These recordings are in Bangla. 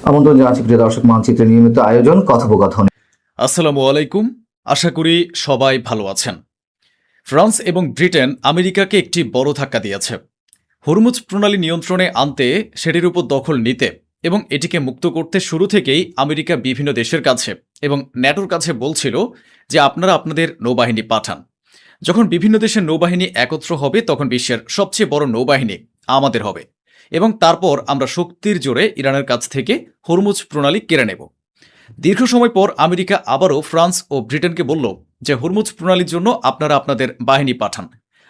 আমন্ত্রণ জানাচ্ছি প্রিয় দর্শক মানচিত্রের নিয়মিত আয়োজন কথোপকথন। আসসালামু আলাইকুম। আশা করি সবাই ভালো আছেন। ফ্রান্স এবং ব্রিটেন আমেরিকাকে একটি বড় ধাক্কা দিয়েছে। হরমুজ প্রণালী নিয়ন্ত্রণে আনতে, সেটির উপর দখল নিতে এবং এটিকে মুক্ত করতে শুরু থেকেই আমেরিকা বিভিন্ন দেশের কাছে এবং ন্যাটোর কাছে বলছিল যে আপনারা আপনাদের নৌবাহিনী পাঠান। যখন বিভিন্ন দেশের নৌবাহিনী একত্র হবে তখন বিশ্বের সবচেয়ে বড় নৌবাহিনী আমাদের হবে এবং তারপর আমরা শক্তির জোরে ইরানের কাছ থেকে হরমুজ প্রণালী কেড়ে নেব। দীর্ঘ সময় পর আমেরিকা আবারও ফ্রান্স ও ব্রিটেনকে বলল যে হরমুজ প্রণালীর জন্য আপনারা আপনাদের বাহিনী পাঠান,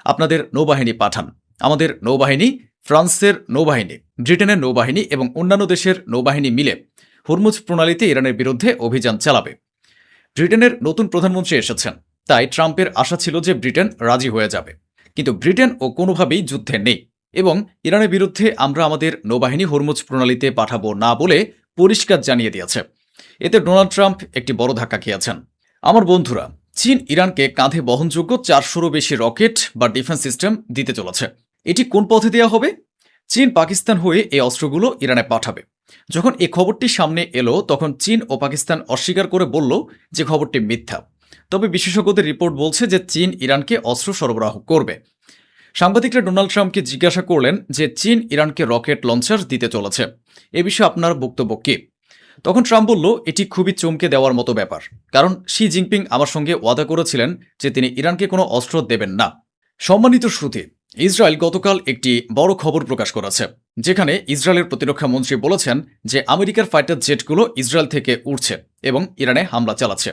আপনাদের নৌবাহিনী পাঠান। আমাদের নৌবাহিনী, ফ্রান্সের নৌবাহিনী, ব্রিটেনের নৌবাহিনী এবং অন্যান্য দেশের নৌবাহিনী মিলে হরমুজ প্রণালীতে ইরানের বিরুদ্ধে অভিযান চালাবে। ব্রিটেনের নতুন প্রধানমন্ত্রী এসেছেন, তাই ট্রাম্পের আশা ছিল যে ব্রিটেন রাজি হয়ে যাবে। কিন্তু ব্রিটেন ও কোনোভাবেই যুদ্ধে নেই এবং ইরানের বিরুদ্ধে আমরা আমাদের নৌবাহিনী হরমুজ প্রণালীতে পাঠাবো না বলে পরিষ্কার জানিয়ে দিয়েছে। এতে ডোনাল্ড ট্রাম্প একটি বড় ধাক্কা খেয়েছেন। আমার বন্ধুরা, চীন ইরানকে কাঁধে বহনযোগ্য 400-রও বেশি রকেট বা ডিফেন্স সিস্টেম দিতে চলেছে। এটি কোন পথে দেওয়া হবে? চীন পাকিস্তান হয়ে এই অস্ত্রগুলো ইরানে পাঠাবে। যখন এই খবরটি সামনে এলো তখন চীন ও পাকিস্তান অস্বীকার করে বলল যে খবরটি মিথ্যা। তবে বিশেষজ্ঞদের রিপোর্ট বলছে যে চীন ইরানকে অস্ত্র সরবরাহ করবে। সাংবাদিকরা ডোনাল্ড ট্রাম্পকে জিজ্ঞাসা করলেন যে চীন ইরানকে রকেট লঞ্চার দিতে চলেছে, এ বিষয়ে আপনার বক্তব্য কী? তখন ট্রাম্প বলল, এটি খুবই চমকে দেওয়ার মতো ব্যাপার, কারণ শি জিনপিং আমার সঙ্গে ওয়াদা করেছিলেন যে তিনি ইরানকে কোনো অস্ত্র দেবেন না। সম্মানিত শ্রোতা, ইসরায়েল গতকাল একটি বড় খবর প্রকাশ করেছে, যেখানে ইসরায়েলের প্রতিরক্ষা মন্ত্রী বলেছেন যে আমেরিকার ফাইটার জেটগুলো ইসরায়েল থেকে উড়ছে এবং ইরানে হামলা চালাচ্ছে।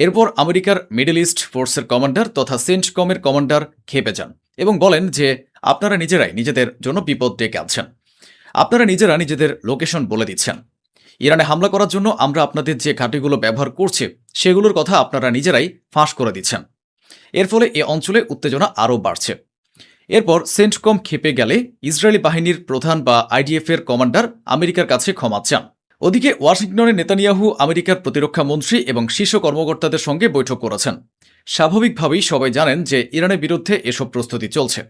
এরপর আমেরিকার মিডল ইস্ট ফোর্সের কমান্ডার তথা সেন্টকমের কমান্ডার খেপে যান এবং বলেন যে আপনারা নিজেরাই নিজেদের জন্য বিপদ ডেকে আনছেন, আপনারা নিজেরা নিজেদের লোকেশন বলে দিচ্ছেন। ইরানে হামলা করার জন্য আমরা আপনাদের যে ঘাঁটিগুলো ব্যবহার করছি সেগুলোর কথা আপনারা নিজেরাই ফাঁস করে দিচ্ছেন। এর ফলে এ অঞ্চলে উত্তেজনা আরও বাড়ছে। এরপর সেন্টকম খেপে গেলে ইসরায়েলি বাহিনীর প্রধান বা আইডিএফ এর কমান্ডার আমেরিকার কাছে ক্ষমা চান। ওদিকে ওয়াশিংটনে নেতানিয়াহু আমেরিকার প্রতিরক্ষা মন্ত্রী এবং শীর্ষ কর্মকর্তাদের সঙ্গে বৈঠক করেছেন। স্বাভাবিকভাবেই সবাই জানেন যে ইরানের বিরুদ্ধে এসব প্রস্তুতি চলছে।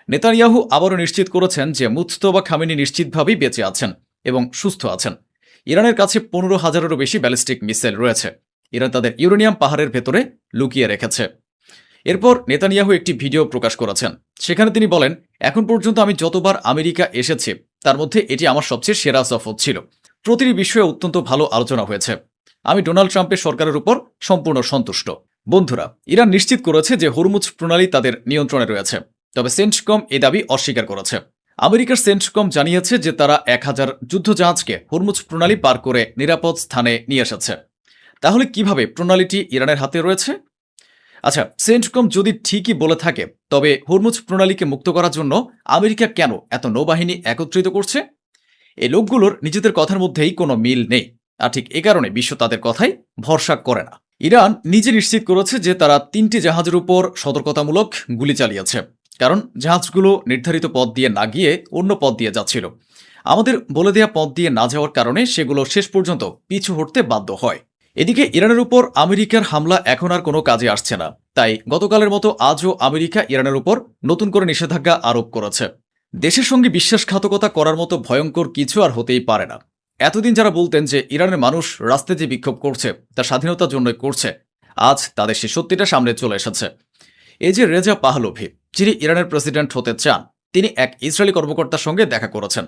নেতানিয়াহু আবারও নিশ্চিত করেছেন যে মুজতবা খামেনি নিশ্চিতভাবেই বেঁচে আছেন এবং সুস্থ আছেন। ইরানের কাছে 15,000-এরও বেশি ব্যালিস্টিক মিসাইল রয়েছে। ইরান তাদের ইউরেনিয়াম পাহাড়ের ভেতরে লুকিয়ে রেখেছে। এরপর নেতানিয়াহু একটি ভিডিও প্রকাশ করেছেন। সেখানে তিনি বলেন, এখন পর্যন্ত আমি যতবার আমেরিকা এসেছি তার মধ্যে এটি আমার সবচেয়ে সেরা সফর ছিল। প্রতিটি বিষয়ে অত্যন্ত ভালো আলোচনা হয়েছে। আমি ডোনাল্ড ট্রাম্পের সরকারের উপর সম্পূর্ণ সন্তুষ্ট। বন্ধুরা, ইরান নিশ্চিত করেছে যে হরমুজ প্রণালী তাদের নিয়ন্ত্রণে রয়েছে, তবে সেন্টকম এ দাবি অস্বীকার করেছে। আমেরিকার সেন্টকম জানিয়েছে যে তারা 1000 যুদ্ধজাহাজকে হরমুজ প্রণালী পার করে নিরাপদ স্থানে নিয়ে এসেছে। তাহলে কিভাবে প্রণালীটি ইরানের হাতে রয়েছে? আচ্ছা, সেন্টকম যদি ঠিকই বলে থাকে, তবে হরমুজ প্রণালীকে মুক্ত করার জন্য আমেরিকা কেন এত নৌবাহিনী একত্রিত করছে? এই লোকগুলোর নিজেদের কথার মধ্যেই কোনো মিল নেই, আর ঠিক এ কারণে বিশ্ব তাদের কথাই ভরসা করে না। ইরান নিজে নিশ্চিত করেছে যে তারা 3টি জাহাজের উপর সতর্কতামূলক গুলি চালিয়েছে, কারণ জাহাজগুলো নির্ধারিত পথ দিয়ে না গিয়ে অন্য পথ দিয়ে যাচ্ছিল। আমাদের বলে দেয়া পথ দিয়ে না যাওয়ার কারণে সেগুলো শেষ পর্যন্ত পিছু হটতে বাধ্য হয়। এদিকে ইরানের উপর আমেরিকার হামলা এখন আর কোনো কাজে আসছে না, তাই গতকালের মতো আজও আমেরিকা ইরানের উপর নতুন করে নিষেধাজ্ঞা আরোপ করেছে। দেশের সঙ্গে বিশ্বাসঘাতকতা করার মতো ভয়ঙ্কর কিছু আর হতেই পারে না। এতদিন যারা বলতেন যে ইরানের মানুষ রাস্তায় যে বিক্ষোভ করছে তা স্বাধীনতার জন্যই করছে, আজ তাদের সে সত্যিটা সামনে চলে এসেছে। এই যে রেজা পাহলভি, যিনি ইরানের প্রেসিডেন্ট হতে চান, তিনি এক ইসরায়েলি কর্মকর্তার সঙ্গে দেখা করেছেন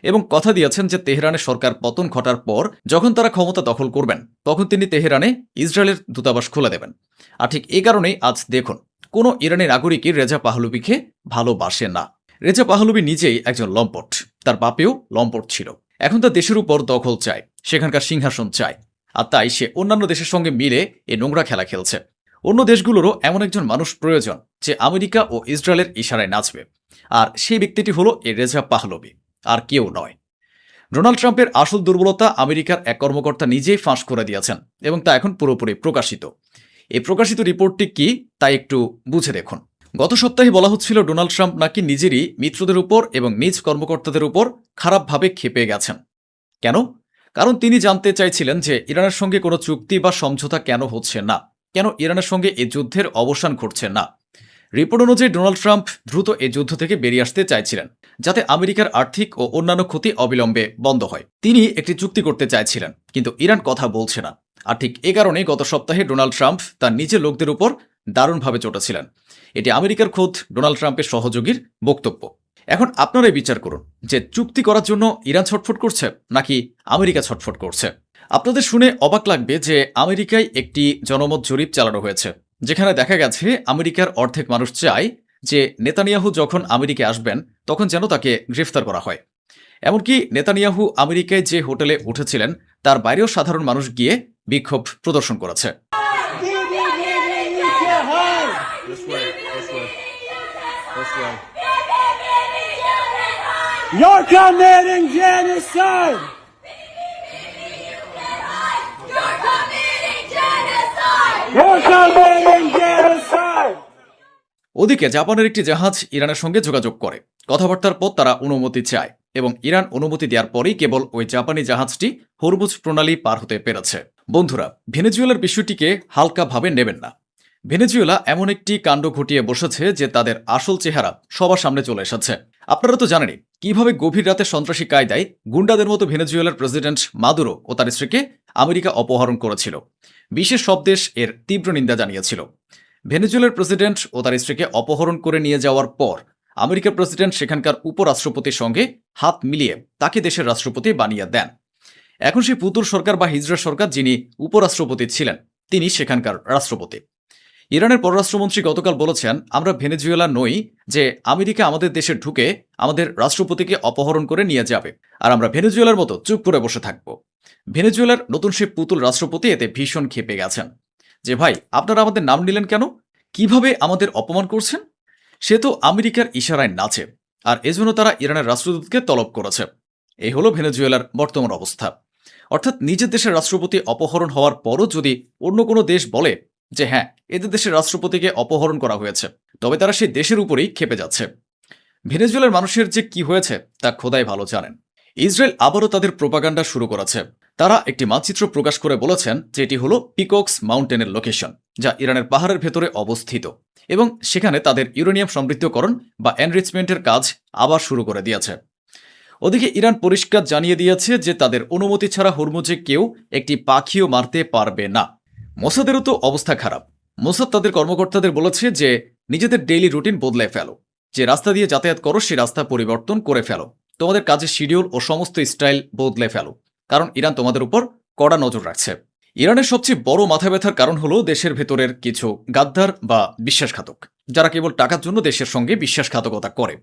এবং কথা দিয়েছেন যে তেহরানের সরকার পতন ঘটার পর যখন তারা ক্ষমতা দখল করবেন তখন তিনি তেহরানে ইসরায়েলের দূতাবাস খুলে দেবেন। আর ঠিক এই কারণেই আজ দেখুন, কোনো ইরানি নাগরিকই রেজা পাহলভিকে ভালোবাসে না। রেজা পাহলভি নিজেই একজন লম্পট, তার বাপেও লম্পট ছিল। এখন তার দেশের উপর দখল চায়, সেখানকার সিংহাসন চায়, আর তাই সে অন্যান্য দেশের সঙ্গে মিলে এ নোংরা খেলা খেলছে। অন্য দেশগুলোরও এমন একজন মানুষ প্রয়োজন যে আমেরিকা ও ইসরায়েলের ইশারায় নাচবে, আর সেই ব্যক্তিটি হলো এ রেজা পাহলভি, আর কেউ নয়। ডোনাল্ড ট্রাম্পের আসল দুর্বলতা আমেরিকার এক কর্মকর্তা নিজেই ফাঁস করে দিয়েছেন এবং তা এখন পুরোপুরি প্রকাশিত। এই প্রকাশিত রিপোর্টটি কি তা একটু বুঝে দেখুন। গত সপ্তাহে বলা হচ্ছিল ডোনাল্ড ট্রাম্প নাকি নিজেরই মিত্রদের উপর এবং নিজ কর্মকর্তাদের উপর খারাপভাবে ক্ষেপে গেছেন। কেন? কারণ তিনি জানতে চাইছিলেন যে ইরানের সঙ্গে কোনো চুক্তি বা সমঝোতা কেন হচ্ছে না, কেন ইরানের সঙ্গে এ যুদ্ধের অবসান ঘটছে না। রিপোর্ট অনুযায়ী ডোনাল্ড ট্রাম্প দ্রুত এই যুদ্ধ থেকে বেরিয়ে আসতে চাইছিলেন, যাতে আমেরিকার আর্থিক ও অন্যান্য ক্ষতি অবিলম্বে বন্ধ হয়। তিনি একটি চুক্তি করতে চাইছিলেন, কিন্তু ইরান কথা বলছে না। আর ঠিক এ কারণে গত সপ্তাহে ডোনাল্ড ট্রাম্প তার নিজের লোকদের উপর দারুণভাবে চটেছিলেন। এটি আমেরিকার খোদ ডোনাল্ড ট্রাম্পের সহযোগীর বক্তব্য। এখন আপনারাই বিচার করুন যে চুক্তি করার জন্য ইরান ছটফট করছে নাকি আমেরিকা ছটফট করছে। আপনাদের শুনে অবাক লাগবে যে আমেরিকায় একটি জনমত জরিপ চালানো হয়েছে, যেখানে দেখা গেছে আমেরিকার অর্ধেক মানুষ চায় যে নেতানিয়াহু যখন আমেরিকায় আসবেন তখন যেন তাকে গ্রেফতার করা হয়। এমনকি নেতানিয়াহু আমেরিকায় যে হোটেলে উঠেছিলেন তার বাইরেও সাধারণ মানুষ গিয়ে বিক্ষোভ প্রদর্শন করেছে। This way, this way, this way. You're committing genocide! You're committing genocide! ওদিকে জাপানের একটি জাহাজ ইরানের সঙ্গে যোগাযোগ করে। কথাবার্তার পর তারা অনুমতি চায় এবং ইরান অনুমতি দেওয়ার পরেই কেবল ওই জাপানি জাহাজটি হরমুজ প্রণালী পার হতে পেরেছে। বন্ধুরা, ভেনেজুয়েলার বিষয়টিকে হালকাভাবে নেবেন না। ভেনেজুয়েলা এমন একটি কাণ্ড ঘটিয়ে বসেছে যে তাদের আসল চেহারা সবার সামনে চলে এসেছে। আপনারা তো জানেনই কিভাবে গভীর রাতে সন্ত্রাসী কায়দায় গুন্ডাদের মতো ভেনেজুয়েলার প্রেসিডেন্ট মাদুরো ও তার স্ত্রীকে আমেরিকা অপহরণ করেছিল। বিশ্বের সব দেশ এর তীব্র নিন্দা জানিয়েছিল। ভেনেজুয়েলার প্রেসিডেন্ট ও তার স্ত্রীকে অপহরণ করে নিয়ে যাওয়ার পর আমেরিকার প্রেসিডেন্ট সেখানকার উপরাষ্ট্রপতির সঙ্গে হাত মিলিয়ে তাকে দেশের রাষ্ট্রপতি বানিয়ে দেন। এখন সেই পুতুল সরকার বা হিজড়া সরকার, যিনি উপরাষ্ট্রপতি ছিলেন, তিনি সেখানকার রাষ্ট্রপতি। ইরানের পররাষ্ট্রমন্ত্রী গতকাল বলেছেন, আমরা ভেনেজুয়েলা নই যে আমেরিকা আমাদের দেশে ঢুকে আমাদের রাষ্ট্রপতিকে অপহরণ করে নিয়ে যাবে আর আমরা ভেনেজুয়েলার মতো চুপ করে বসে থাকব। ভেনেজুয়েলার নতুন সেই পুতুল রাষ্ট্রপতি এতে ভীষণ ক্ষেপে গেছেন যে ভাই, আপনারা আমাদের নাম নিলেন কেন? কিভাবে আমাদের অপমান করছেন? সে তো আমেরিকার ইশারায় নাচে, আর এজন্য তারা ইরানের রাষ্ট্রদূতকে তলব করেছে। এই হলো ভেনেজুয়েলার বর্তমান অবস্থা। অর্থাৎ নিজের দেশের রাষ্ট্রপতি অপহরণ হওয়ার পরও যদি অন্য কোনো দেশ বলে যে হ্যাঁ, এদের দেশের রাষ্ট্রপতিকে অপহরণ করা হয়েছে, তবে তারা সেই দেশের উপরেই ক্ষেপে যাচ্ছে। ভেনেজুয়েলার মানুষের যে কি হয়েছে তা খোদাই ভালো জানেন। ইসরায়েল আবারও তাদের প্রোপাগান্ডা শুরু করেছে। তারা একটি মানচিত্র প্রকাশ করে বলেছেন যে এটি হলো পিকক্স মাউন্টেনের লোকেশন, যা ইরানের পাহাড়ের ভেতরে অবস্থিত, এবং সেখানে তাদের ইউরেনিয়াম সমৃদ্ধকরণ বা এনরিচমেন্টের কাজ আবার শুরু করে দিয়েছে। ওদিকে ইরান পরিষ্কার জানিয়ে দিয়েছে যে তাদের অনুমতি ছাড়া হরমুজে কেউ একটি পাখিও মারতে পারবে না। মোসাদেরও তো অবস্থা খারাপ। মোসাদ তাদের কর্মকর্তাদের বলেছে যে নিজেদের ডেইলি রুটিন বদলে ফেলো, যে রাস্তা দিয়ে যাতায়াত করো সেই রাস্তা পরিবর্তন করে ফেলো, তোমাদের কাজের শিডিউল ও সমস্ত স্টাইল বদলে ফেলো, কারণ ইরান তোমাদের উপর কড়া নজর রাখছে। ইরানের সবচেয়ে বড় মাথা ব্যথার কারণ হলো দেশের ভেতরের কিছু গাদ্দার বা বিশ্বাসঘাতক, যারা কেবল টাকার জন্য দেশের সঙ্গে বিশ্বাসঘাতকতা করে।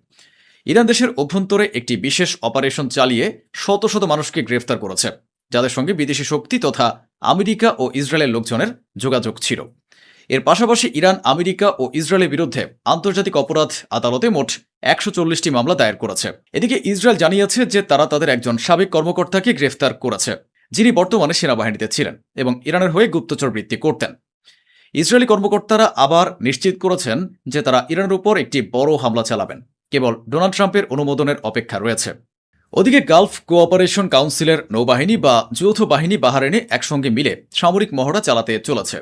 ইরান দেশের অভ্যন্তরে একটি বিশেষ অপারেশন চালিয়ে শত শত মানুষকে গ্রেফতার করেছে, যাদের সঙ্গে বিদেশি শক্তি তথা আমেরিকা ও ইসরায়েলের লোকজনের যোগাযোগ ছিল। এর পাশাপাশি ইরান আমেরিকা ও ইসরায়েলের বিরুদ্ধে আন্তর্জাতিক অপরাধ আদালতে মোট ১৪০টি মামলা দায়ের করেছে। এদিকে ইসরায়েল জানিয়েছে যে তারা তাদের একজন সাবেক কর্মকর্তাকে গ্রেফতার করেছে, যিনি বর্তমানে সেনাবাহিনীতে ছিলেন এবং ইরানের হয়ে গুপ্তচর বৃত্তি করতেন। ইসরায়েলি কর্মকর্তারা আবার নিশ্চিত করেছেন যে তারা ইরানের উপর একটি বড় হামলা চালাবেন, কেবল ডোনাল্ড ট্রাম্পের অনুমোদনের অপেক্ষা রয়েছে। ওদিকে গালফ কোঅপারেশন কাউন্সিলের নৌবাহিনী বা যৌথ বাহিনী বাহরাইনে একসঙ্গে মিলে সামরিক মহড়া চালাতে চলেছে।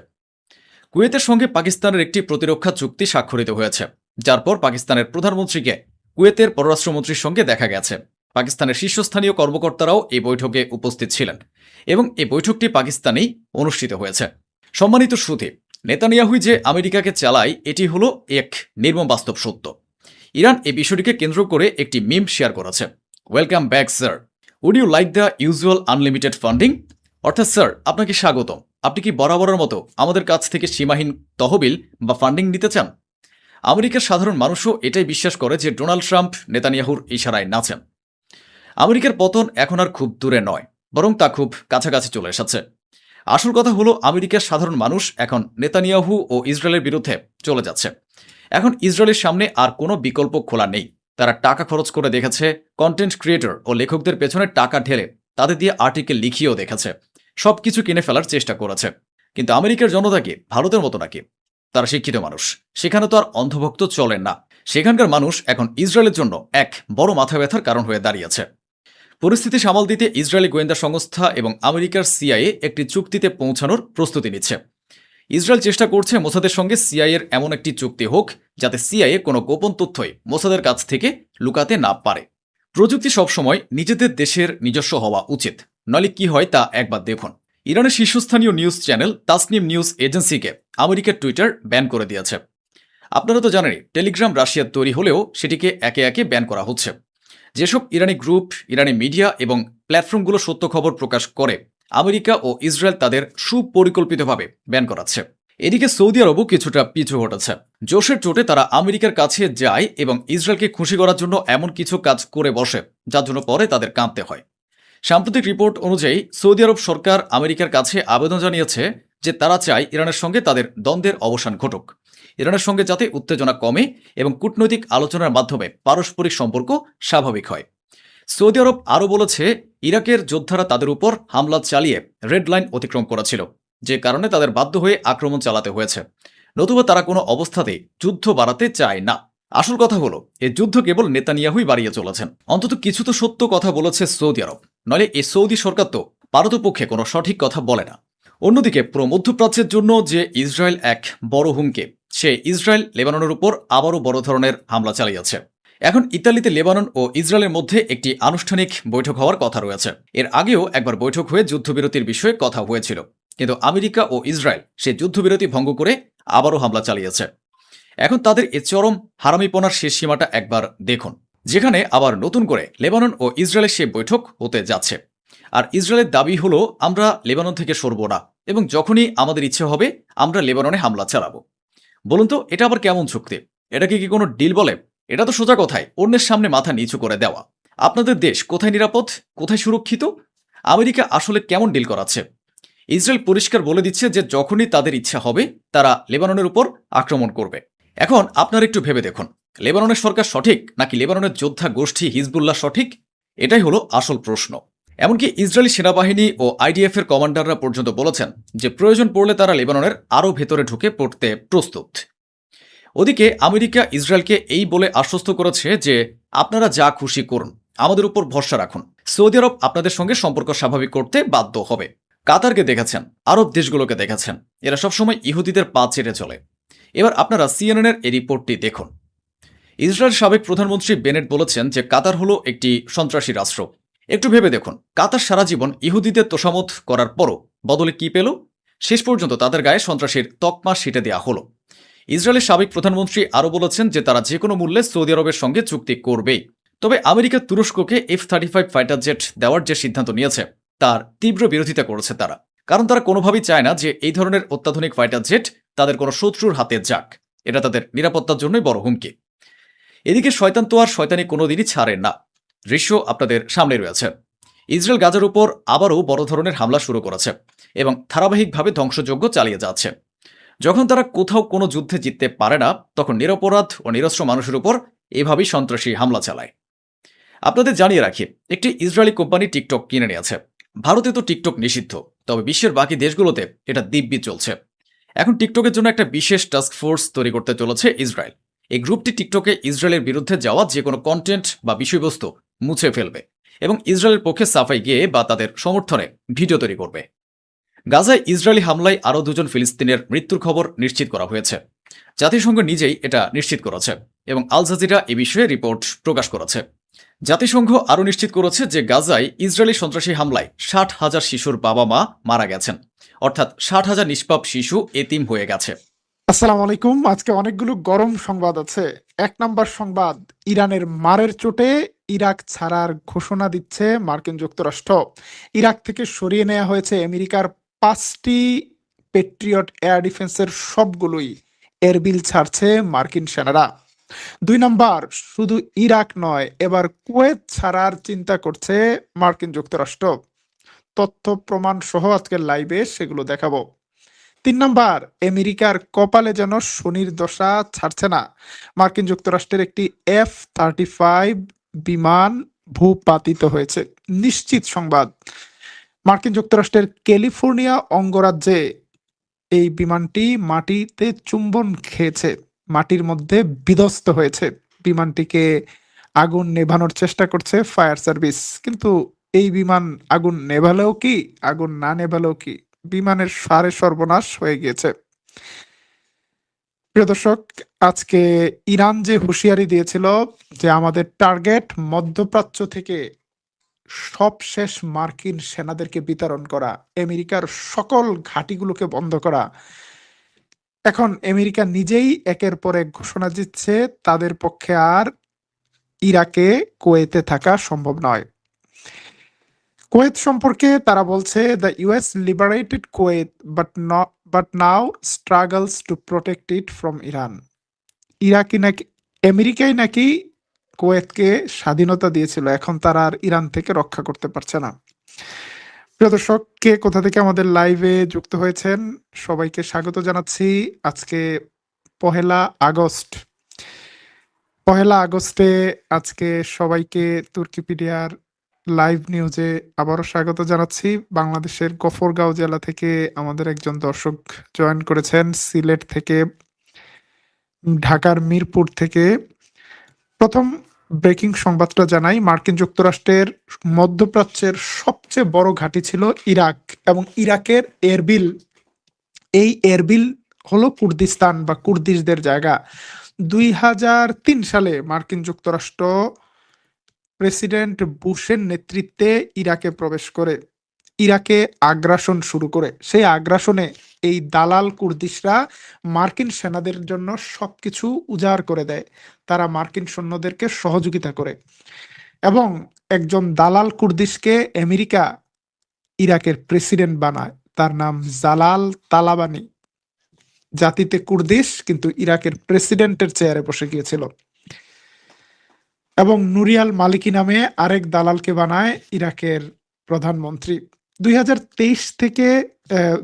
কুয়েতের সঙ্গে পাকিস্তানের একটি প্রতিরক্ষা চুক্তি স্বাক্ষরিত হয়েছে, যার পর পাকিস্তানের প্রধানমন্ত্রীকে কুয়েতের পররাষ্ট্রমন্ত্রীর সঙ্গে দেখা গেছে। পাকিস্তানের শীর্ষস্থানীয় কর্মকর্তারাও এই বৈঠকে উপস্থিত ছিলেন এবং এই বৈঠকটি পাকিস্তানেই অনুষ্ঠিত হয়েছে। সম্মানিত সুধী, নেতানিয়াহু যে আমেরিকাকে চালায় এটি হলো এক নির্মম বাস্তব সত্য। ইরান এই বিষয়টিকে কেন্দ্র করে একটি মিম শেয়ার করেছে, welcome back sir, would you like the usual unlimited funding? অর্থাৎ স্যার, আপনাকে স্বাগতম, আপনি কি বরাবরের মতো আমাদের কাছ থেকে সীমাহীন তহবিল বা ফান্ডিং নিতে চান? আমেরিকার সাধারণ মানুষও এটাই বিশ্বাস করে যে ডোনাল্ড ট্রাম্প নেতানিয়াহুর ইশারায় নাচেন। আমেরিকার পতন এখন আর খুব দূরে নয়, বরং তা খুব কাছাকাছি চলে এসেছে। আসল কথা হলো আমেরিকার সাধারণ মানুষ এখন নেতানিয়াহু ও ইসরায়েলের বিরুদ্ধে চলে যাচ্ছে। এখন ইসরায়েলের সামনে আর কোনো বিকল্প খোলা নেই। তারা টাকা খরচ করে দেখেছে, কন্টেন্ট ক্রিয়েটর ও লেখকদের পেছনে টাকা ঢেলে তাদের দিয়ে আর্টিকেল লিখিয়েও দেখেছে, সবকিছু কিনে ফেলার চেষ্টা করেছে। কিন্তু আমেরিকার জনতা কি ভারতের মতো নাকি? তারা শিক্ষিত মানুষ, সেখানে তো আর অন্ধভক্ত চলেন না। সেখানকার মানুষ এখন ইসরায়েলের জন্য এক বড় মাথা ব্যথার কারণ হয়ে দাঁড়িয়েছে। পরিস্থিতি সামাল দিতে ইসরায়েলি গোয়েন্দা সংস্থা এবং আমেরিকার সিআইএ একটি চুক্তিতে পৌঁছানোর প্রস্তুতি নিচ্ছে। ইসরায়েল চেষ্টা করছে মোসাদের সঙ্গে সিআইএর এমন একটি চুক্তি হোক যাতে সিআইএ কোনো গোপন তথ্যই মোসাদের কাছ থেকে লুকাতে না পারে। প্রযুক্তি সবসময় নিজেদের দেশের নিজস্ব হওয়া উচিত, নইলে কি হয় তা একবার দেখুন। ইরানের শীর্ষস্থানীয় নিউজ চ্যানেল তাসনিম নিউজ এজেন্সিকে আমেরিকার টুইটার ব্যান করে দিয়েছে। আপনারা তো জানেনই, টেলিগ্রাম রাশিয়ার তৈরি হলেও সেটিকে একে একে ব্যান করা হচ্ছে। যেসব ইরানি গ্রুপ, ইরানি মিডিয়া এবং প্ল্যাটফর্মগুলো সত্য খবর প্রকাশ করে, আমেরিকা ও ইসরায়েল তাদের সুপরিকল্পিতভাবে ব্যান করাচ্ছে। এদিকে সৌদি আরবও কিছুটা পিছু হটেছে। জোশের চোটে তারা আমেরিকার কাছে যায় এবং ইসরায়েলকে খুশি করার জন্য এমন কিছু কাজ করে বসে, যার জন্য পরে তাদের কাঁদতে হয়। সাম্প্রতিক রিপোর্ট অনুযায়ী সৌদি আরব সরকার আমেরিকার কাছে আবেদন জানিয়েছে যে তারা চায় ইরানের সঙ্গে তাদের দ্বন্দ্বের অবসান ঘটুক, ইরানের সঙ্গে যাতে উত্তেজনা কমে এবং কূটনৈতিক আলোচনার মাধ্যমে পারস্পরিক সম্পর্ক স্বাভাবিক হয়। সৌদি আরব আরও বলেছে, ইরাকের যোদ্ধারা তাদের উপর হামলা চালিয়ে রেড লাইন অতিক্রম করেছিল, যে কারণে তাদের বাধ্য হয়ে আক্রমণ চালাতে হয়েছে। নতুবা তারা কোনো অবস্থাতেই যুদ্ধ বাড়াতে চায় না। আসল কথা হলো, এই যুদ্ধ কেবল নেতানিয়াহুই বাড়িয়ে চলেছেন। অন্তত কিছু তো সত্য কথা বলেছে সৌদি আরব, নইলে এই সৌদি সরকার তো পারতপক্ষে কোনো সঠিক কথা বলে না। অন্যদিকে পুরো মধ্যপ্রাচ্যের জন্য যে ইসরায়েল এক বড় হুমকি, সে ইসরায়েল লেবাননের উপর আবারও বড় ধরনের হামলা চালিয়েছে। এখন ইতালিতে লেবানন ও ইসরায়েলের মধ্যে একটি আনুষ্ঠানিক বৈঠক হওয়ার কথা রয়েছে। এর আগেও একবার বৈঠক হয়ে যুদ্ধবিরতির বিষয়ে কথা হয়েছিল, কিন্তু আমেরিকা ও ইসরায়েল সেই যুদ্ধবিরতি ভঙ্গ করে আবারও হামলা চালিয়েছে। এখন তাদের এ চরম হারামিপনার শেষ সীমাটা একবার দেখুন, যেখানে আবার নতুন করে লেবানন ও ইসরায়েলের সে বৈঠক হতে যাচ্ছে। আর ইসরায়েলের দাবি হলো, আমরা লেবানন থেকে সরব না এবং যখনই আমাদের ইচ্ছে হবে আমরা লেবাননে হামলা চালাবো। বলুন তো, এটা আবার কেমন চুক্তি? এটাকে কি কোনো ডিল বলে? এটা তো সোজা কথায় অন্যের সামনে মাথা নিচু করে দেওয়া। আপনাদের দেশ কোথায় নিরাপদ, কোথায় সুরক্ষিত? আমেরিকা আসলে কেমন ডিল করাচ্ছে? ইসরায়েল পরিষ্কার বলে দিচ্ছে যে যখনই তাদের ইচ্ছা হবে তারা লেবাননের উপর আক্রমণ করবে। এখন আপনারা একটু ভেবে দেখুন, লেবাননের সরকার সঠিক নাকি লেবাননের যোদ্ধা গোষ্ঠী হিজবুল্লাহ সঠিক? এটাই হলো আসল প্রশ্ন। এমনকি ইসরায়েলি সেনাবাহিনী ও আইডিএফ এর কমান্ডাররা পর্যন্ত বলেছেন যে প্রয়োজন পড়লে তারা লেবাননের আরও ভেতরে ঢুকে পড়তে প্রস্তুত। ওদিকে আমেরিকা ইসরায়েলকে এই বলে আশ্বস্ত করেছে যে আপনারা যা খুশি করুন, আমাদের উপর ভরসা রাখুন, সৌদি আরব আপনাদের সঙ্গে সম্পর্ক স্বাভাবিক করতে বাধ্য হবে। কাতারকে দেখেছেন, আরব দেশগুলোকে দেখেছেন, এরা সবসময় ইহুদিদের পা চেটে চলে। এবার আপনারা সিএনএনের এই রিপোর্টটি দেখুন। ইসরায়েল সাবেক প্রধানমন্ত্রী বেনেট বলেছেন যে কাতার হলো একটি সন্ত্রাসী রাষ্ট্র। একটু ভেবে দেখুন, কাতার সারা জীবন ইহুদিদের তোষামত করার পরও বদলে কি পেল? শেষ পর্যন্ত তাদের গায়ে সন্ত্রাসীর তকমা সিটে দেওয়া হলো। ইসরায়েলের সাবেক প্রধানমন্ত্রী আরও বলেছেন যে তারা যে কোনো মূল্যে সৌদি আরবের সঙ্গে চুক্তি করবেই। তবে আমেরিকা তুরস্ককে F-35 ফাইটার জেট দেওয়ার যে সিদ্ধান্ত নিয়েছে তার তীব্র বিরোধিতা করেছে তারা, কারণ তারা কোনোভাবেই চায় না যে এই ধরনের অত্যাধুনিক ফাইটার জেট তাদের কোনো শত্রুর হাতে যাক। এটা তাদের নিরাপত্তার জন্যই বড় হুমকি। এদিকে শয়তান তো আর শয়তানি কোনোদিনই ছাড়ে না। দৃশ্য আপনাদের সামনে রয়েছে। ইসরায়েল গাজার উপর আবারও বড় ধরনের হামলা শুরু করেছে এবং ধারাবাহিকভাবে ধ্বংসযজ্ঞ চালিয়ে যাচ্ছে। যখন তারা কোথাও কোনো যুদ্ধে জিততে পারে না, তখন নিরপরাধ ও নিরস্ত্র মানুষের উপর এভাবেই সন্ত্রাসী হামলা চালায়। আপনাদের জানিয়ে রাখি, একটি ইসরায়েলি কোম্পানি টিকটক কিনে নিয়েছে। ভারতে তো টিকটক নিষিদ্ধ, তবে বিশ্বের বাকি দেশগুলোতে এটা দিব্যি চলছে। এখন টিকটকের জন্য একটা বিশেষ টাস্ক ফোর্স তৈরি করতে চলেছে ইসরায়েল। এই গ্রুপটি টিকটকে ইসরায়েলের বিরুদ্ধে যাওয়া যে কোনো কন্টেন্ট বা বিষয়বস্তু মুছে ফেলবে এবং ইসরায়েলের পক্ষে সাফাই গিয়ে বা তাদের সমর্থনে ভিডিও তৈরি করবে। গাজায় ইসরায়েলি হামলায় আরও 2 জন ফিলিস্তিনের মৃত্যুর খবর নিশ্চিত করা হয়েছে। জাতিসংঘ নিজেই এটা নিশ্চিত করেছে এবং আল জাজিরা এ বিষয়ে রিপোর্ট প্রকাশ করেছে। জাতিসংঘ আরও নিশ্চিত করেছে যে গাজায় ইসরায়েলি সন্ত্রাসী হামলায় 60,000 শিশুর বাবা মা মারা গেছেন, অর্থাৎ 60,000 নিষ্পাপ শিশু এতিম হয়ে গেছে। আসসালামু আলাইকুম। আজকে অনেকগুলো গরম সংবাদ আছে। 1 নাম্বার সংবাদ, ইরানের মারের চোটে ইরাক ছাড়ার ঘোষণা দিচ্ছে মার্কিন যুক্তরাষ্ট্র। ইরাক থেকে সরিয়ে নেওয়া হয়েছে আমেরিকার 5টি পেট্রিয়ট এয়ার ডিফেন্সের সবগুলোই। এরবিল ছাড়ছে মার্কিন সেনারা। 2 নাম্বার, শুধু ইরাক নয়, এবার কুয়েত ছাড়ার চিন্তা করছে মার্কিন যুক্তরাষ্ট্র। তথ্য প্রমাণ সহ আজকের লাইভে সেগুলো দেখাবো। 3 নাম্বার, আমেরিকার কপালে যেন শনির দশা ছাড়ছে না। মার্কিন যুক্তরাষ্ট্রের একটি F-35 বিমান ভূপাতিত হয়েছে। নিশ্চিত সংবাদ, মার্কিন যুক্তরাষ্ট্রের ক্যালিফোর্নিয়া অঙ্গরাজ্যে এই বিমানটি মাটিতে চুম্বন খেয়েছে, মাটির মধ্যে বিধ্বস্ত হয়েছে। বিমানটিকে আগুন নেভানোর চেষ্টা করছে ফায়ার সার্ভিস, কিন্তু এই বিমান আগুন নেভালেও কি, আগুন না নেভালেও কি, বিমানের সারে সর্বনাশ হয়ে গিয়েছে। প্রিয় দর্শক, আজকে ইরান যে হুঁশিয়ারি দিয়েছিল যে আমাদের টার্গেট মধ্যপ্রাচ্য থেকে সবশেষ মার্কিন সেনাদেরকে বিতরণ করা, আমেরিকার সকল ঘাঁটিগুলোকে বন্ধ করা, এখন আমেরিকা নিজেই একের পর এক ঘোষণা দিচ্ছে তাদের পক্ষে আর ইরাকে, কুয়েতে থাকা সম্ভব নয়। কুয়েত সম্পর্কে তারা বলছে, the US liberated Kuwait but now struggles to protect it from Iran. Iraqi নাকি, আমেরিকাই নাকি কুয়েতকে স্বাধীনতা দিয়েছিল, এখন তারা আর ইরান থেকে রক্ষা করতে পারছে না। প্রিয় দর্শক, কে কোথা থেকে আমাদের লাইভে যুক্ত হয়েছেন সবাইকে স্বাগত জানাচ্ছি। আজকে পহেলা আগস্ট। পহেলা আগস্টে আজকে সবাইকে তুর্কিপিডিয়ার লাইভ নিউজে আবারও স্বাগত জানাচ্ছি। বাংলাদেশের গফরগাঁও জেলা থেকে আমাদের একজন দর্শক জয়েন করেছেন, সিলেট থেকে, ঢাকার মিরপুর থেকে। প্রথম ব্রেকিং সংবাদটা জানাই, মার্কিন যুক্তরাষ্ট্রের মধ্যপ্রাচ্যের সবচেয়ে বড় ঘাঁটি ছিল ইরাক, এবং ইরাকের এরবিল, এই এরবিল হলো কুর্দিস্তান বা কুর্দিশদের জায়গা। 2003 সালে মার্কিন যুক্তরাষ্ট্র প্রেসিডেন্ট বুশের নেতৃত্বে ইরাকে প্রবেশ করে, ইরাকে আগ্রাসন শুরু করে। সেই আগ্রাসনে এই দালাল কুর্দিশরা মার্কিন সেনাদের জন্য সবকিছু উজাড় করে দেয়, তারা মার্কিন সৈন্যদেরকে সহযোগিতা করে, এবং একজন দালাল কুর্দিশকে আমেরিকা ইরাকের প্রেসিডেন্ট বানায়, তার নাম জালাল তালাবানি। জাতিতে কুর্দিশ, কিন্তু ইরাকের প্রেসিডেন্টের চেয়ারে বসে গিয়েছিল। এবং নুরিয়াল মালিকি নামে আরেক দালালকে বানায় ইরাকের প্রধানমন্ত্রী। 2023 থেকে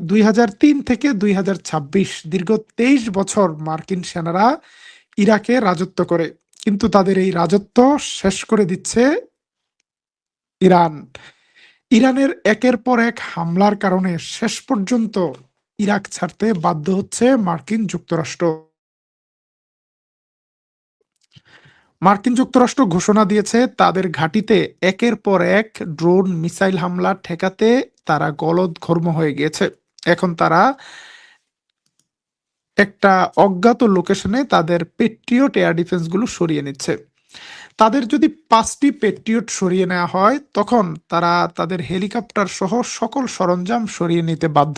2003 থেকে 2026 দীর্ঘ 23 বছর মার্কিন সেনারা ইরাকে রাজত্ব করে, কিন্তু তাদের এই রাজত্ব শেষ করে দিচ্ছে ইরান। ইরানের একের পর এক হামলার কারণে শেষ পর্যন্ত ইরাক ছাড়তে বাধ্য হচ্ছে মার্কিন যুক্তরাষ্ট্র। মার্কিন যুক্তরাষ্ট্র ঘোষণা দিয়েছে তাদের ঘাঁটিতে একের পর এক ড্রোন মিসাইল হামলা ঠেকাতে তারা গলদঘর্ম হয়ে গিয়েছে। এখন তারা একটা অজ্ঞাত লোকেশনে তাদের পেট্রিয়ট এয়ার ডিফেন্স গুলো সরিয়ে নিচ্ছে। তাদের যদি 5টি পেট্রিয়ট সরিয়ে নেওয়া হয়, তখন তারা তাদের হেলিকপ্টার সহ সকল সরঞ্জাম সরিয়ে নিতে বাধ্য,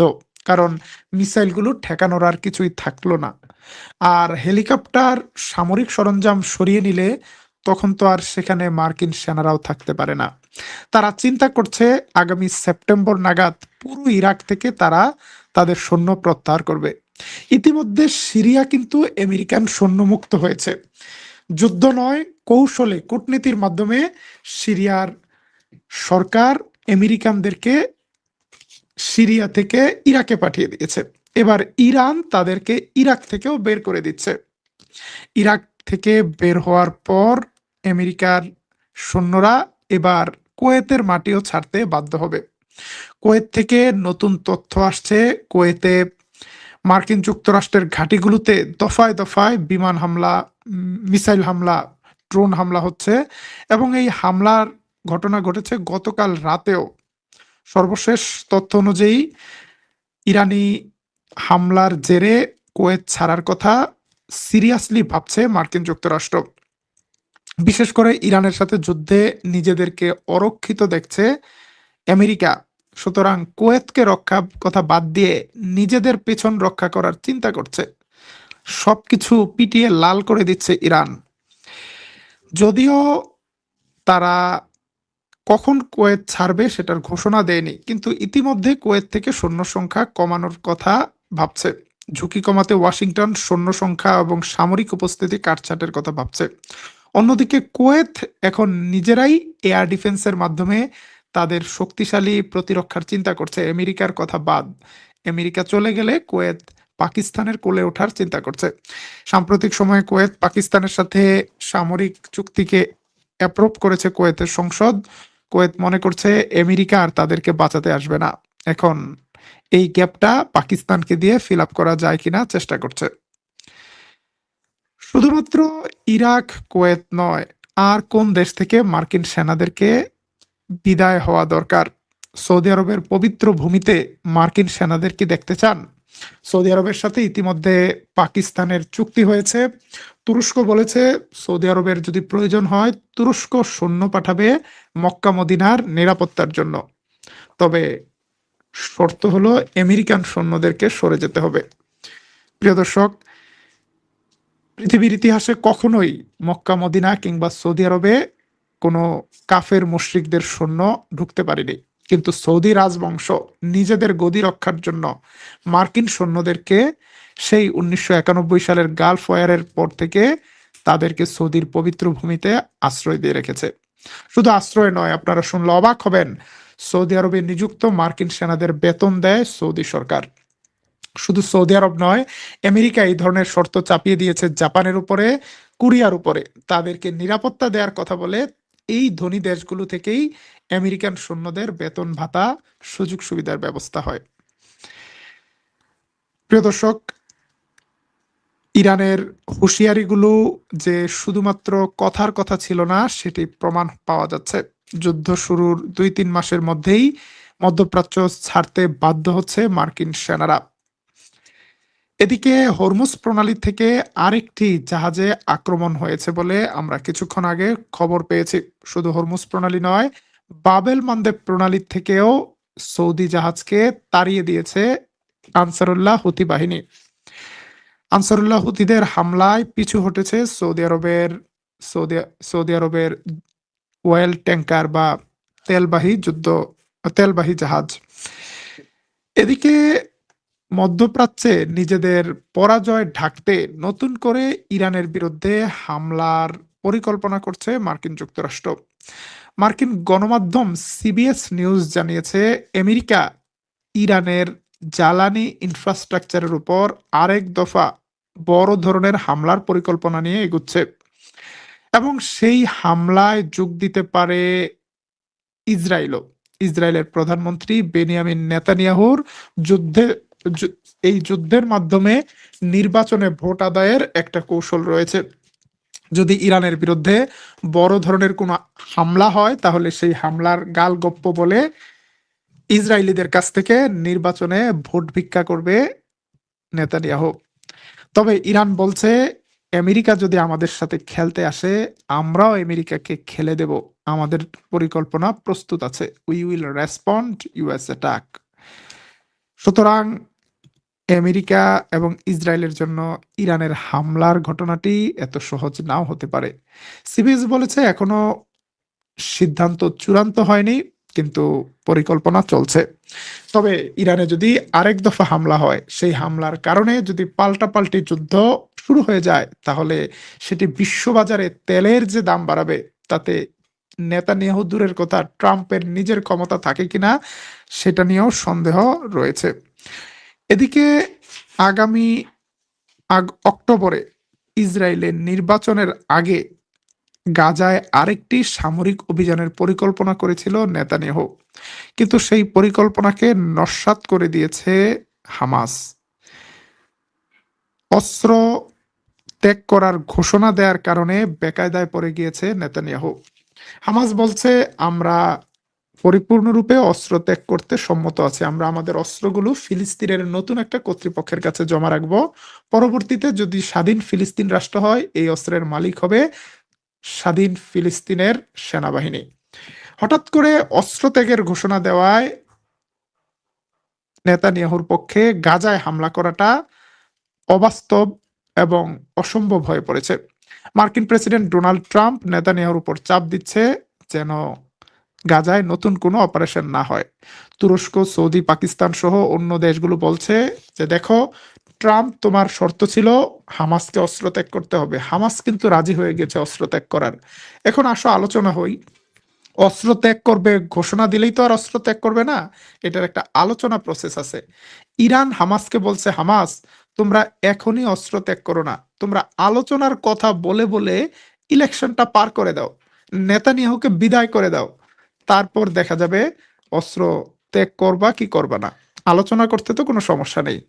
কারণ মিসাইলগুলো ঠেকানোর আর কিছুই থাকলো না। আর হেলিকপ্টার, সামরিক সরঞ্জাম সরিয়ে নিলে তখন তো আর সেখানে মার্কিন সেনারাও থাকতে পারে না। তারা চিন্তা করছে আগামী সেপ্টেম্বর নাগাদ পুরো ইরাক থেকে তারা তাদের সৈন্য প্রত্যাহার করবে। ইতিমধ্যে সিরিয়া কিন্তু আমেরিকান সৈন্যমুক্ত হয়েছে। যুদ্ধ নয়, কৌশলে, কূটনীতির মাধ্যমে সিরিয়ার সরকার আমেরিকানদেরকে সিরিয়া থেকে ইরাকে পাঠিয়ে দিয়েছে। এবার ইরান তাদেরকে ইরাক থেকেও বের করে দিচ্ছে। ইরাক থেকে বের হওয়ার পর আমেরিকার সৈন্যরা এবার কুয়েতের মাটিও ছাড়তে বাধ্য হবে। কুয়েত থেকে নতুন তথ্য আসছে, কুয়েতে মার্কিন যুক্তরাষ্ট্রের ঘাঁটিগুলোতে দফায় দফায় বিমান হামলা, মিসাইল হামলা, ড্রোন হামলা হচ্ছে, এবং এই হামলার ঘটনা ঘটেছে গতকাল রাতেও। সর্বশেষ তথ্য অনুযায়ী ইরানি হামলার জেরে কুয়েত ছাড়ার কথা সিরিয়াসলি ভাবছে মার্কিন যুক্তরাষ্ট্র। বিশেষ করে ইরানের সাথে যুদ্ধে নিজেদেরকে অরক্ষিত দেখছে আমেরিকা। সুতরাং কুয়েতকে রক্ষার কথা বাদ দিয়ে নিজেদের পেছন রক্ষা করার চিন্তা করছে। সবকিছু পিটিয়ে লাল করে দিচ্ছে ইরান। যদিও তারা কখন কুয়েত ছাড়বে সেটার ঘোষণা দেয়নি, কিন্তু ইতিমধ্যে কুয়েত থেকে সৈন্য সংখ্যা কমানোর কথা ভাবছে। ঝুঁকি কমাতে ওয়াশিংটন সৈন্য সংখ্যা এবং সামরিক উপস্থিতি কাটছাটের কথা ভাবছে। অন্যদিকে কুয়েত এখন নিজেরাই এয়ার ডিফেন্সের মাধ্যমে তাদের শক্তিশালী প্রতিরক্ষার চিন্তা করছে। আমেরিকার কথা বাদ, আমেরিকা চলে গেলে কুয়েত পাকিস্তানের কোলে ওঠার চিন্তা করছে। সাম্প্রতিক সময়ে কুয়েত পাকিস্তানের সাথে সামরিক চুক্তিকে অ্যাপ্রুভ করেছে কুয়েতের সংসদ। কুয়েত মনে করছে আমেরিকা আর তাদেরকে বাঁচাতে আসবে না। এখন এই গ্যাপটা পাকিস্তানকে দিয়ে ফিল আপ করা যায় কিনা চেষ্টা করছে। শুধুমাত্র ইরাক, কুয়েত নয়, আর কোন দেশ থেকে মার্কিন সেনাদেরকে বিদায় হওয়া দরকার? সৌদি আরবের পবিত্র ভূমিতে মার্কিন সেনাদের কি দেখতে চান? সৌদি আরবের সাথে ইতিমধ্যে পাকিস্তানের চুক্তি হয়েছে। তুরস্ক বলেছে সৌদি আরবের যদি প্রয়োজন হয় তুরস্ক সৈন্য পাঠাবে মক্কা মদিনার নিরাপত্তার জন্য। তবে শর্ত হলো আমেরিকান সৈন্যদেরকে সরে যেতে হবে। প্রিয় দর্শক, পৃথিবীর ইতিহাসে কখনোই মক্কা মদিনা কিংবা সৌদি আরবে কোনো কাফের মুশরিকদের সৈন্য ঢুকতে পারেনি, কিন্তু সৌদি রাজবংশ নিজেদের গদি রক্ষার জন্য মার্কিন সৈন্যদেরকে সেই 1991 সালের গালফ ওয়ারের পর থেকে তাদেরকে সৌদির পবিত্র ভূমিতে আশ্রয় দিয়ে রেখেছে। শুধু আশ্রয় নয়, আপনারা শুনলে অবাক হবেন, সৌদি আরবে নিযুক্ত মার্কিন সেনাদের বেতন দেয় সৌদি সরকার। শুধু সৌদি আরব নয়, আমেরিকা এই ধরনের শর্ত চাপিয়ে দিয়েছে জাপানের উপরে, কোরিয়ার উপরে। তাদেরকে নিরাপত্তা দেওয়ার কথা বলে এই ধনী দেশগুলো থেকেই আমেরিকান সৈন্যদের বেতন ভাতা সুযোগ সুবিধার ব্যবস্থা হয়। প্রিয় দর্শক, ইরানের হুঁশিয়ারিগুলো যে শুধুমাত্র কথার কথা ছিল না সেটি প্রমাণ পাওয়া যাচ্ছে। যুদ্ধ শুরুর 2-3 মাসের মধ্যেই মধ্যপ্রাচ্য ছাড়তে বাধ্য হচ্ছে মার্কিন সেনারা। এদিকে হরমুজ প্রণালী থেকে আরেকটি জাহাজে আক্রমণ হয়েছে বলে আমরা কিছুক্ষণ আগে খবর পেয়েছি। শুধু হরমুজ প্রণালী নয়, বাবেল মানদেব প্রণালী থেকেও সৌদি জাহাজকে তাড়িয়ে দিয়েছে আনসারুল্লাহ হুতি বাহিনী। আনসারুল্লাহ হুতিদের হামলায় পিছু হটেছে সৌদি আরবের ওয়েল ট্যাঙ্কার বা তেলবাহী জাহাজ। এদিকে মধ্যপ্রাচ্যে নিজেদের পরাজয় ঢাকতে নতুন করে ইরানের বিরুদ্ধে হামলার পরিকল্পনা করছে মার্কিন যুক্তরাষ্ট্র। মার্কিন গণমাধ্যম সিবিএস নিউজ জানিয়েছে আমেরিকা ইরানের জ্বালানি ইনফ্রাস্ট্রাকচারের উপর আরেক দফা বড় ধরনের হামলার পরিকল্পনা নিয়ে এগুচ্ছে এবং সেই হামলায় যোগ দিতে পারে ইসরায়েলের প্রধানমন্ত্রী বেনিয়ামিন নেতানিয়াহুর এই যুদ্ধের মাধ্যমে নির্বাচনে ভোট আদায়ের একটা কৌশল রয়েছে। যদি ইরানের বিরুদ্ধে বড় ধরনের কোনো হামলা হয় তাহলে সেই হামলার গালগপ্প বলে ইসরায়েলিদের কাছ থেকে নির্বাচনে ভোট ভিক্ষা করবে নেতানিয়াহু। তবে ইরান বলছে আমেরিকা যদি আমাদের সাথে খেলতে আসে আমরাও আমেরিকাকে খেলে দেব, আমাদের পরিকল্পনা প্রস্তুত আছে, we will respond US attack. সুতরাং আমেরিকা এবং ইসরায়েলের জন্য ইরানের হামলার ঘটনাটি এত সহজ নাও হতে পারে। সিবিএস বলেছে এখনো সিদ্ধান্ত চূড়ান্ত হয়নি, কিন্তু পরিকল্পনা চলছে। তবে ইরানে যদি আরেক দফা হামলা হয়, সেই হামলার কারণে যদি পাল্টাপাল্টি যুদ্ধ শুরু হয়ে যায় তাহলে সেটি বিশ্ববাজারে তেলের যে দাম বাড়াবে তাতে নেতানিয়াহু দূরের কথা, ট্রাম্পের নিজের ক্ষমতা থাকে কিনা সেটা নিয়েও সন্দেহ রয়েছে। এদিকে আগামী অক্টোবরে ইসরায়েলের নির্বাচনের আগে গাজায় আরেকটি সামরিক অভিযানের পরিকল্পনা করেছিল নেতানিয়াহু, কিন্তু সেই পরিকল্পনাকে নস্যাৎ করে দিয়েছে হামাস। অস্ত্র ত্যাগ করার ঘোষণা দেওয়ার কারণে বেকায়দায় পড়ে গিয়েছে নেতানিয়াহু। হামাস বলছে আমরা পরিপূর্ণরূপে অস্ত্র ত্যাগ করতে সম্মত আছে, আমরা আমাদের অস্ত্রগুলো ফিলিস্তিনের নতুন একটা কর্তৃপক্ষের কাছে জমা রাখবো, পরবর্তীতে যদি স্বাধীন ফিলিস্তিন রাষ্ট্র হয় এই অস্ত্রের মালিক হবে স্বাধীন ফিলিস্তিনের সেনাবাহিনী। হঠাৎ করে অস্ত্র ত্যাগের ঘোষণা দেওয়ায় নেতানিয়াহুর পক্ষে গাজায় হামলা করাটা অবাস্তব এবং অসম্ভব হয়ে পড়েছে। মার্কিন প্রেসিডেন্ট ডোনাল্ড ট্রাম্প নেতানিয়াহুর উপর চাপ দিচ্ছে যেন গাজায় নতুন কোনো অপারেশন না হয়। তুরস্ক, সৌদি, পাকিস্তান সহ অন্য দেশগুলো বলছে যে দেখো ট্রাম্প, তোমার শর্ত ছিল হামাসকে অস্ত্র ত্যাগ করতে হবে, হামাস কিন্তু রাজি হয়ে গেছে অস্ত্র ত্যাগ করার, এখন আসো আলোচনা হই। অস্ত্র ত্যাগ করবে ঘোষণা দিলেই তো আর অস্ত্র ত্যাগ করবে না, এটার একটা আলোচনা প্রসেস আছে। ইরান হামাসকে বলছে হামাস তোমরা এখনই অস্ত্র ত্যাগ করো না, তোমরা আলোচনার কথা বলে বলে ইলেকশনটা পার করে দাও, নেতানিয়াহুকে বিদায় করে দাও, তারপর দেখা যাবে অস্ত্র ত্যাগ করবা কি করবা না, আলোচনা করতে তো কোনো সমস্যা নেই।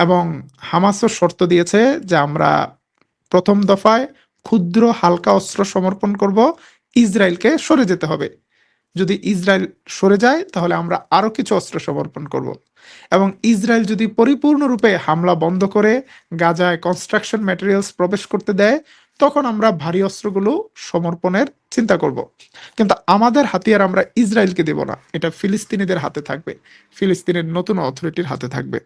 এবং হামাসও শর্ত দিয়েছে যে আমরা প্রথম দফায় ক্ষুদ্র হালকা অস্ত্র সমর্পণ করব, ইসরায়েলকে সরে যেতে হবে, যদি ইসরায়েল সরে যায় তাহলে আমরা আরো কিছু অস্ত্র সমর্পণ করব এবং ইসরায়েল যদি পরিপূর্ণরূপে হামলা বন্ধ করে গাজায় কনস্ট্রাকশন ম্যাটেরিয়ালস প্রবেশ করতে দেয় তখন আমরা ভারী অস্ত্রগুলো সমর্পণের চিন্তা করব। কিন্তু আমাদের হাতিয়ার আমরা ইসরায়েলকে দেব না, এটা ফিলিস্তিনিদের হাতে থাকবে, ফিলিস্তিনের নতুন অথরিটির হাতে থাকবে।